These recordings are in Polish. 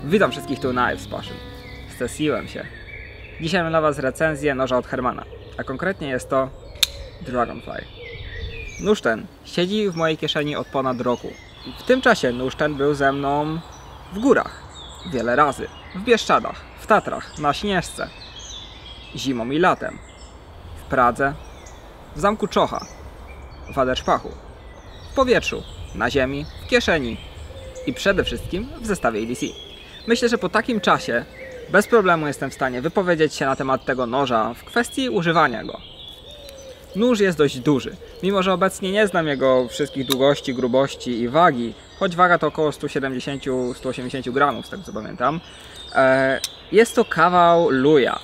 Witam wszystkich tu na F-Passion. Stesiłem się. Dzisiaj mam dla Was recenzję noża od Hermana, a konkretnie jest to Dragonfly. Nóż ten siedzi w mojej kieszeni od ponad roku. W tym czasie nóż ten był ze mną w górach wiele razy. W Bieszczadach, w Tatrach, na Śnieżce, zimą i latem, w Pradze, w zamku Czocha, w Aderszpachu, w powietrzu, na ziemi, w kieszeni i przede wszystkim w zestawie EDC. Myślę, że po takim czasie bez problemu jestem w stanie wypowiedzieć się na temat tego noża w kwestii używania go. Nóż jest dość duży, mimo że obecnie nie znam jego wszystkich długości, grubości i wagi, choć waga to około 170-180 gramów, z tego co pamiętam. Jest to kawał luja,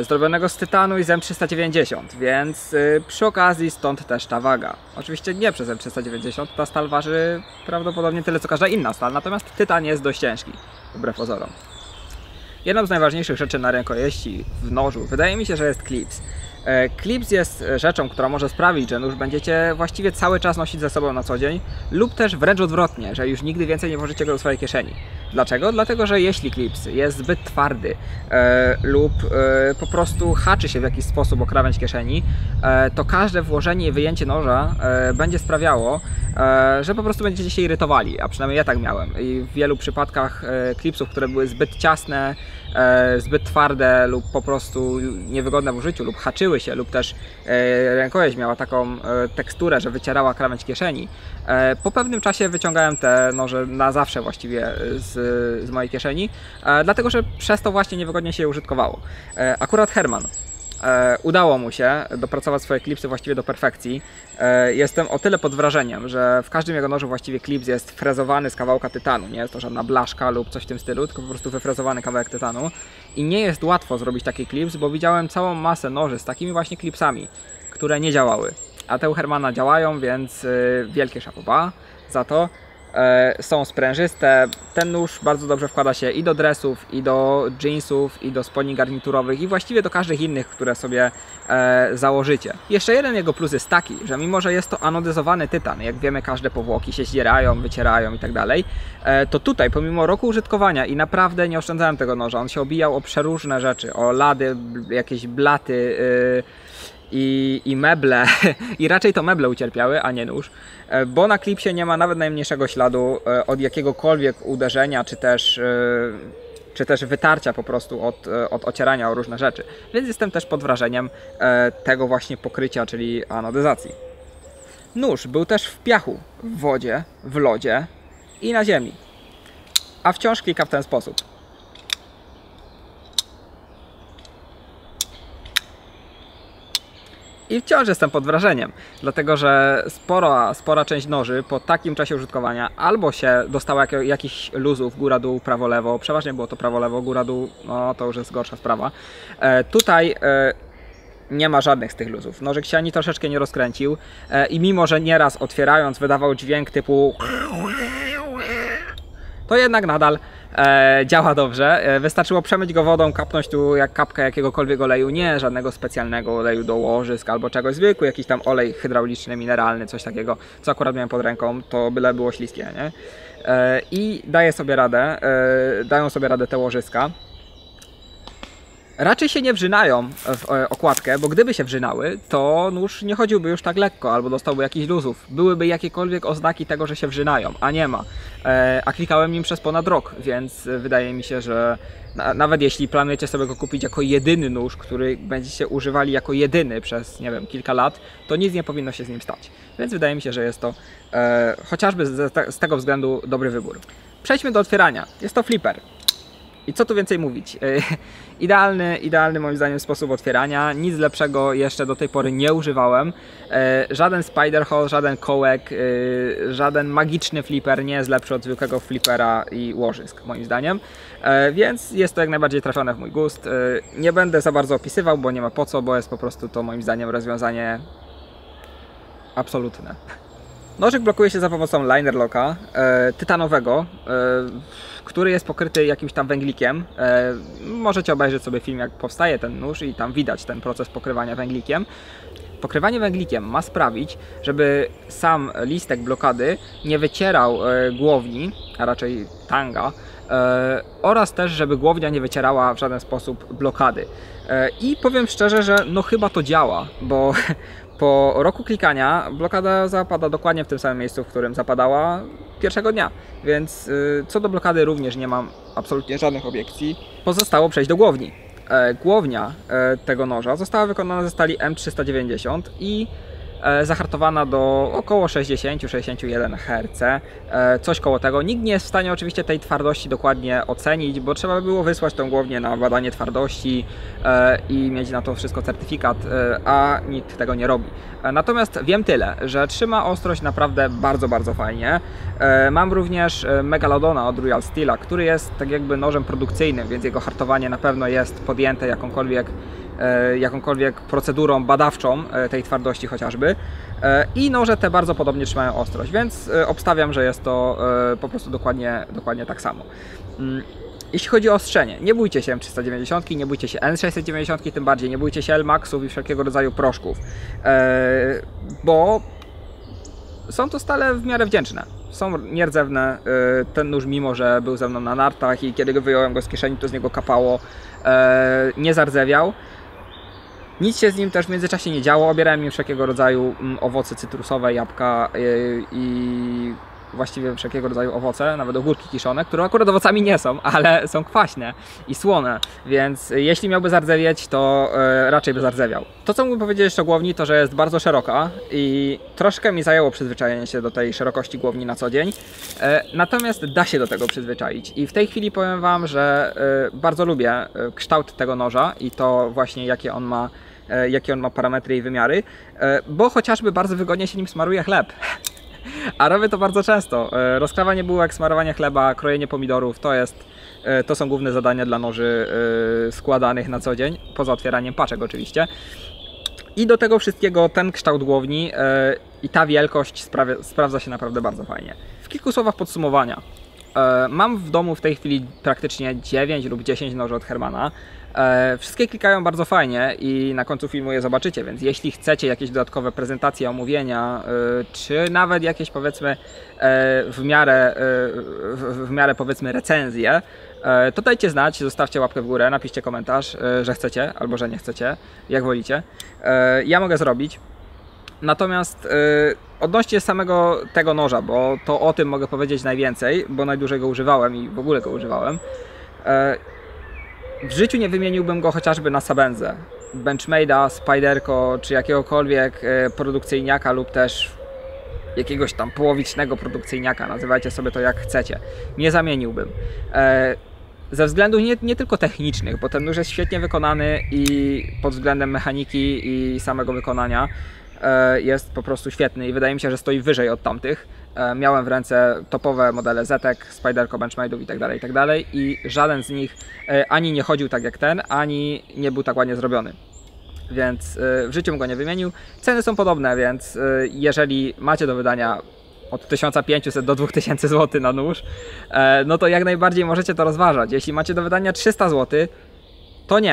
zrobionego z tytanu i z M390, więc przy okazji stąd też ta waga. Oczywiście nie przez M390, ta stal waży prawdopodobnie tyle co każda inna stal, natomiast tytan jest dość ciężki, wbrew pozorom. Jedną z najważniejszych rzeczy na rękojeści w nożu wydaje mi się, że jest klips. Klips jest rzeczą, która może sprawić, że nóż będziecie właściwie cały czas nosić ze sobą na co dzień, lub też wręcz odwrotnie, że już nigdy więcej nie włożycie go do swojej kieszeni. Dlaczego? Dlatego, że jeśli klips jest zbyt twardy lub po prostu haczy się w jakiś sposób o krawędź kieszeni, to każde włożenie i wyjęcie noża będzie sprawiało, że po prostu będziecie się irytowali, a przynajmniej ja tak miałem. I w wielu przypadkach klipsów, które były zbyt ciasne, zbyt twarde lub po prostu niewygodne w użyciu lub haczyły się, lub też rękojeść miała taką teksturę, że wycierała krawędź kieszeni, po pewnym czasie wyciągałem te noże na zawsze właściwie z mojej kieszeni, dlatego że przez to właśnie niewygodnie się je użytkowało. Akurat Herman udało mu się dopracować swoje klipsy właściwie do perfekcji. Jestem o tyle pod wrażeniem, że w każdym jego nożu właściwie klips jest frezowany z kawałka tytanu. Nie jest to żadna blaszka lub coś w tym stylu, tylko po prostu wyfrezowany kawałek tytanu. I nie jest łatwo zrobić taki klips, bo widziałem całą masę noży z takimi właśnie klipsami, które nie działały. A te u Hermana działają, więc wielkie chapeau za to. Są sprężyste. Ten nóż bardzo dobrze wkłada się i do dresów, i do jeansów, i do spodni garniturowych, i właściwie do każdych innych, które sobie założycie. Jeszcze jeden jego plus jest taki, że mimo że jest to anodyzowany tytan, jak wiemy każde powłoki się zdzierają, wycierają i tak dalej, to tutaj pomimo roku użytkowania i naprawdę nie oszczędzałem tego noża, on się obijał o przeróżne rzeczy, o lady, jakieś blaty, i meble, i raczej to meble ucierpiały, a nie nóż, bo na klipsie nie ma nawet najmniejszego śladu od jakiegokolwiek uderzenia, czy też wytarcia po prostu od ocierania o różne rzeczy. Więc jestem też pod wrażeniem tego właśnie pokrycia, czyli anodyzacji. Nóż był też w piachu, w wodzie, w lodzie i na ziemi, a wciąż klika w ten sposób. I wciąż jestem pod wrażeniem, dlatego że spora część noży po takim czasie użytkowania albo się dostała jakichś luzów góra-dół, prawo-lewo, przeważnie było to prawo-lewo, góra-dół, no to już jest gorsza sprawa. Tutaj nie ma żadnych z tych luzów. Nożyk się ani troszeczkę nie rozkręcił i mimo że nieraz otwierając wydawał dźwięk typu, to jednak nadal działa dobrze. Wystarczyło przemyć go wodą, kapnąć tu jak kapkę jakiegokolwiek oleju, nie żadnego specjalnego oleju do łożysk albo czegoś, zwykły jakiś tam olej hydrauliczny, mineralny, coś takiego, co akurat miałem pod ręką, to byle było śliskie, nie? I dają sobie radę te łożyska. Raczej się nie wrzynają w okładkę, bo gdyby się wrzynały, to nóż nie chodziłby już tak lekko, albo dostałby jakichś luzów. Byłyby jakiekolwiek oznaki tego, że się wrzynają, a nie ma. A klikałem nim przez ponad rok, więc wydaje mi się, że nawet jeśli planujecie sobie go kupić jako jedyny nóż, który będziecie używali jako jedyny przez, nie wiem, kilka lat, to nic nie powinno się z nim stać. Więc wydaje mi się, że jest to chociażby z tego względu dobry wybór. Przejdźmy do otwierania. Jest to flipper. I co tu więcej mówić? Idealny moim zdaniem sposób otwierania. Nic lepszego jeszcze do tej pory nie używałem. Żaden spider hole, żaden kołek, żaden magiczny flipper nie jest lepszy od zwykłego flippera i łożysk moim zdaniem. Więc jest to jak najbardziej trafione w mój gust. Nie będę za bardzo opisywał, bo nie ma po co, bo jest po prostu to moim zdaniem rozwiązanie absolutne. Nożyk blokuje się za pomocą liner locka tytanowego, który jest pokryty jakimś tam węglikiem. Możecie obejrzeć sobie film, jak powstaje ten nóż i tam widać ten proces pokrywania węglikiem. Pokrywanie węglikiem ma sprawić, żeby sam listek blokady nie wycierał głowni, a raczej tanga, oraz też, żeby głownia nie wycierała w żaden sposób blokady. I powiem szczerze, że no chyba to działa, bo po roku klikania blokada zapada dokładnie w tym samym miejscu, w którym zapadała pierwszego dnia, więc co do blokady również nie mam absolutnie żadnych obiekcji. Pozostało przejść do głowni. Głownia tego noża została wykonana ze stali M390 i zahartowana do około 60-61 Hz, coś koło tego. Nikt nie jest w stanie oczywiście tej twardości dokładnie ocenić, bo trzeba by było wysłać tą głownię na badanie twardości i mieć na to wszystko certyfikat, a nikt tego nie robi. Natomiast wiem tyle, że trzyma ostrość naprawdę bardzo, bardzo fajnie. Mam również Megalodona od Royal Steela, który jest tak jakby nożem produkcyjnym, więc jego hartowanie na pewno jest podjęte jakąkolwiek procedurą badawczą tej twardości chociażby. I noże te bardzo podobnie trzymają ostrość, więc obstawiam, że jest to po prostu dokładnie tak samo. Jeśli chodzi o ostrzenie, nie bójcie się M390, nie bójcie się N690, tym bardziej nie bójcie się L-Maxów i wszelkiego rodzaju proszków, bo są to stale w miarę wdzięczne. Są nierdzewne. Ten nóż, mimo że był ze mną na nartach i kiedy wyjąłem go z kieszeni, to z niego kapało, nie zardzewiał. Nic się z nim też w międzyczasie nie działo. Obierałem im wszelkiego rodzaju owoce cytrusowe, jabłka i właściwie wszelkiego rodzaju owoce, nawet ogórki kiszone, które akurat owocami nie są, ale są kwaśne i słone, więc jeśli miałby zardzewieć, to raczej by zardzewiał. To, co mógłbym powiedzieć jeszcze o głowni, to że jest bardzo szeroka i troszkę mi zajęło przyzwyczajenie się do tej szerokości głowni na co dzień, natomiast da się do tego przyzwyczaić i w tej chwili powiem Wam, że bardzo lubię kształt tego noża i to właśnie jakie on ma parametry i wymiary, bo chociażby bardzo wygodnie się nim smaruje chleb. A robię to bardzo często. Rozkrawanie bułek, smarowanie chleba, krojenie pomidorów to są główne zadania dla noży składanych na co dzień, poza otwieraniem paczek oczywiście. I do tego wszystkiego ten kształt głowni i ta wielkość sprawdza się naprawdę bardzo fajnie. W kilku słowach podsumowania. Mam w domu w tej chwili praktycznie 9 lub 10 noży od Hermana. Wszystkie klikają bardzo fajnie i na końcu filmu je zobaczycie, więc jeśli chcecie jakieś dodatkowe prezentacje, omówienia, czy nawet jakieś powiedzmy w miarę powiedzmy recenzje, to dajcie znać, zostawcie łapkę w górę, napiszcie komentarz, że chcecie albo że nie chcecie, jak wolicie. Ja mogę zrobić. Natomiast odnośnie samego tego noża, bo to o tym mogę powiedzieć najwięcej, bo najdłużej go używałem i w ogóle go używałem. W życiu nie wymieniłbym go chociażby na Sabenzę, Benchmade'a, Spyderco czy jakiegokolwiek produkcyjniaka lub też jakiegoś tam połowicznego produkcyjniaka, nazywajcie sobie to jak chcecie. Nie zamieniłbym. Ze względów nie tylko technicznych, bo ten nóż jest świetnie wykonany i pod względem mechaniki i samego wykonania jest po prostu świetny i wydaje mi się, że stoi wyżej od tamtych. Miałem w ręce topowe modele Zetek, Spyderco, Benchmade'ów itd. I żaden z nich ani nie chodził tak jak ten, ani nie był tak ładnie zrobiony. Więc w życiu bym go nie wymienił. Ceny są podobne, więc jeżeli macie do wydania od 1500 do 2000 zł na nóż, no to jak najbardziej możecie to rozważać. Jeśli macie do wydania 300 zł,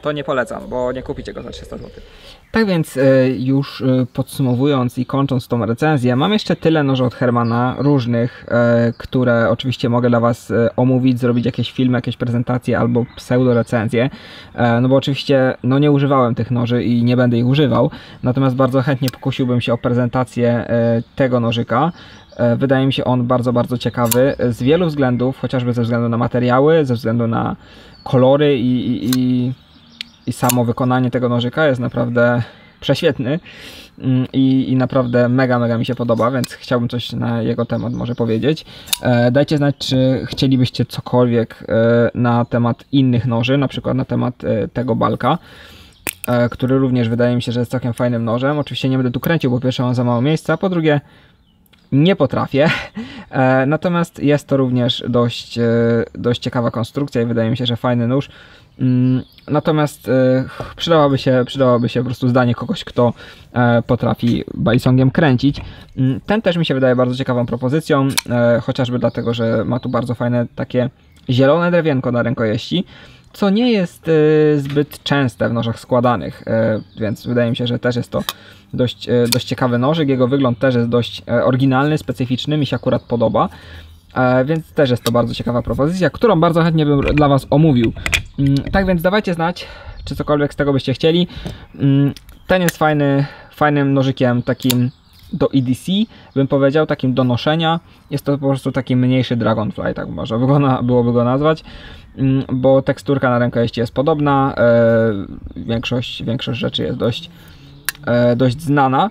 to nie polecam, bo nie kupicie go za 300 zł. Tak więc już podsumowując i kończąc tą recenzję, mam jeszcze tyle noży od Hermana różnych, które oczywiście mogę dla Was omówić, zrobić jakieś filmy, jakieś prezentacje albo pseudo recenzje, no bo oczywiście nie używałem tych noży i nie będę ich używał, natomiast bardzo chętnie pokusiłbym się o prezentację tego nożyka. Wydaje mi się on bardzo, bardzo ciekawy z wielu względów, chociażby ze względu na materiały, ze względu na kolory i samo wykonanie tego nożyka jest naprawdę prześwietny i naprawdę mega mi się podoba, więc chciałbym coś na jego temat może powiedzieć. Dajcie znać, czy chcielibyście cokolwiek na temat innych noży, na przykład na temat tego Balka, który również wydaje mi się, że jest całkiem fajnym nożem. Oczywiście nie będę tu kręcił, bo pierwsze mam za mało miejsca, po drugie nie potrafię, natomiast jest to również dość ciekawa konstrukcja i wydaje mi się, że fajny nóż. Natomiast przydałoby się po prostu zdanie kogoś, kto potrafi balisongiem kręcić. Ten też mi się wydaje bardzo ciekawą propozycją, chociażby dlatego, że ma tu bardzo fajne takie zielone drewienko na rękojeści, co nie jest zbyt częste w nożach składanych, więc wydaje mi się, że też jest to dość ciekawy nożyk. Jego wygląd też jest dość oryginalny, specyficzny, mi się akurat podoba. Więc też jest to bardzo ciekawa propozycja, którą bardzo chętnie bym dla Was omówił. Tak więc dawajcie znać, czy cokolwiek z tego byście chcieli. Ten jest fajnym nożykiem takim do EDC, bym powiedział, takim do noszenia. Jest to po prostu taki mniejszy Dragonfly, tak może byłoby go nazwać, bo teksturka na rękojeści jest podobna, większość rzeczy jest dość znana.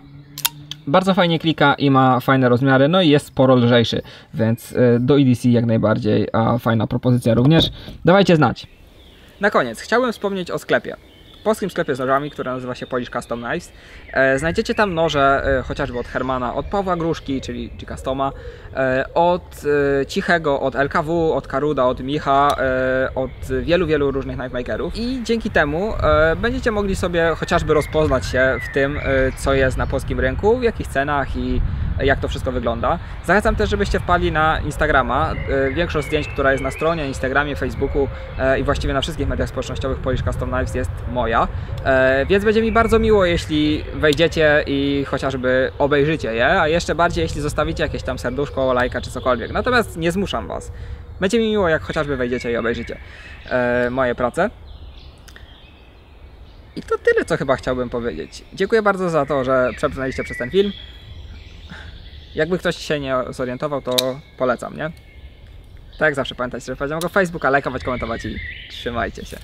Bardzo fajnie klika i ma fajne rozmiary, no i jest sporo lżejszy, więc do EDC jak najbardziej, a fajna propozycja również. Dawajcie znać. Na koniec chciałbym wspomnieć o sklepie. Polskim sklepie z nożami, który nazywa się Polish Custom Knives. Znajdziecie tam noże chociażby od Hermana, od Pawła Gruszki, czyli Customa, od Cichego, od LKW, od Karuda, od Micha, od wielu różnych knifemakerów. I dzięki temu będziecie mogli sobie chociażby rozpoznać się w tym, co jest na polskim rynku, w jakich cenach i jak to wszystko wygląda. Zachęcam też, żebyście wpadli na Instagrama. Większość zdjęć, która jest na stronie, Instagramie, Facebooku i właściwie na wszystkich mediach społecznościowych Polish Custom Knives jest moja. Więc będzie mi bardzo miło, jeśli wejdziecie i chociażby obejrzycie je, a jeszcze bardziej, jeśli zostawicie jakieś tam serduszko, lajka czy cokolwiek. Natomiast nie zmuszam Was. Będzie mi miło, jak chociażby wejdziecie i obejrzycie moje prace. I to tyle, co chyba chciałbym powiedzieć. Dziękuję bardzo za to, że przebrnęliście przez ten film. Jakby ktoś się nie zorientował, to polecam, nie? Tak jak zawsze pamiętajcie, że wpadźcie mogę Facebooka, lajkować, komentować i trzymajcie się.